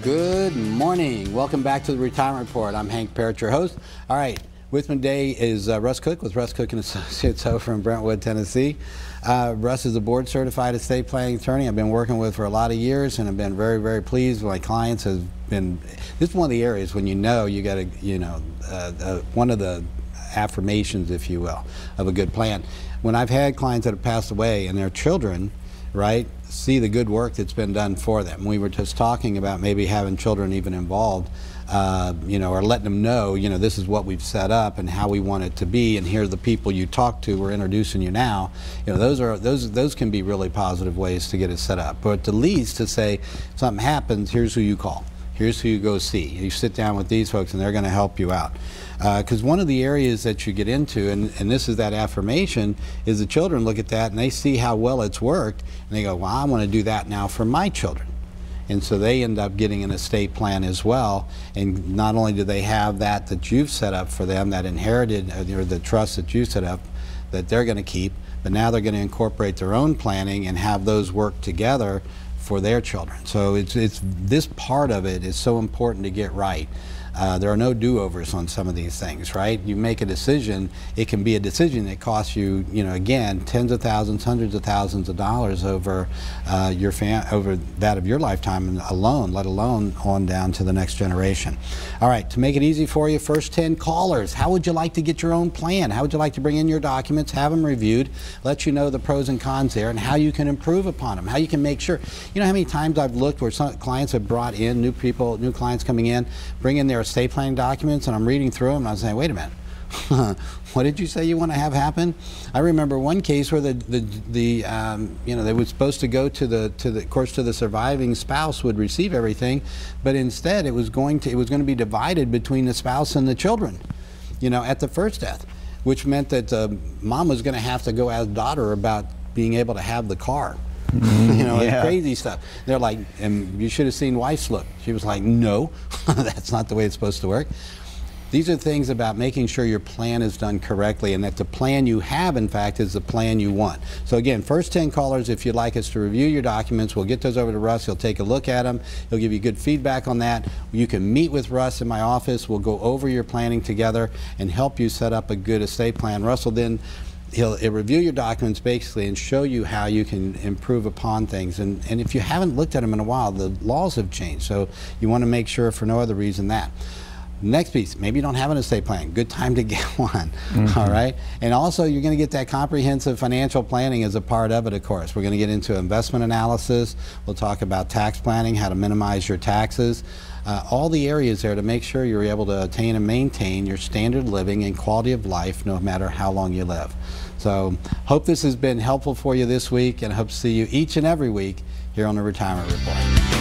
Good morning. Welcome back to the Retirement Report. I'm Hank Parrott, your host. All right, with me today is Russ Cook with Russ Cook & Associates over in Brentwood, Tennessee. Russ is a board-certified estate planning attorney I've been working with for a lot of years, and I've been very, very pleased. My clients have been. This is one of the areas when you got to, one of the affirmations, if you will, of a good plan. When I've had clients that have passed away and their children, right, see the good work that's been done for them. We were just talking about maybe having children even involved, or letting them know, this is what we've set up and how we want it to be, and here are the people you talk to. We're introducing you now. Those can be really positive ways to get it set up. But at least to say something happens, here's who you call. Here's who you go see. You sit down with these folks and they're going to help you out. Because one of the areas that you get into, and this is that affirmation, is the children look at that and they see how well it's worked and they go, well, I want to do that now for my children. And so they end up getting an estate plan as well. And not only do they have that you've set up for them, that inherited, or the trust that you set up that they're going to keep, but now they're going to incorporate their own planning and have those work together for their children. So it's this part of it is so important to get right. There are no do-overs on some of these things, right? You make a decision, it can be a decision that costs you, again, tens of thousands, hundreds of thousands of dollars over over that of your lifetime alone, let alone on down to the next generation. All right, to make it easy for you, first 10 callers, how would you like to get your own plan? How would you like to bring in your documents, have them reviewed, let you know the pros and cons there, and how you can improve upon them, how you can make sure. You know how many times I've looked where some clients have brought in new clients coming in, bring in their estate planning documents, and I'm reading through them and I'm saying, wait a minute, what did you say you want to have happen? I remember one case where they were supposed to go to the surviving spouse would receive everything, but instead it was going to be divided between the spouse and the children, at the first death, which meant that mom was going to have to go ask daughter about being able to have the car. Crazy stuff. They're like, and you should have seen wife's look. She was like, no, that's not the way it's supposed to work. These are things about making sure your plan is done correctly and that the plan you have, in fact, is the plan you want. So again, first 10 callers, if you'd like us to review your documents, we'll get those over to Russ. He'll take a look at them. He'll give you good feedback on that. You can meet with Russ in my office. We'll go over your planning together and help you set up a good estate plan. Russ will then He'll review your documents basically and show you how you can improve upon things. And if you haven't looked at them in a while, the laws have changed. So you want to make sure for no other reason that. Next piece, maybe you don't have an estate plan. Good time to get one, all right? And also you're going to get that comprehensive financial planning as a part of it, of course. We're going to get into investment analysis. We'll talk about tax planning, how to minimize your taxes. All the areas there to make sure you're able to attain and maintain your standard living and quality of life no matter how long you live. So hope this has been helpful for you this week, and hope to see you each and every week here on the Retirement Report.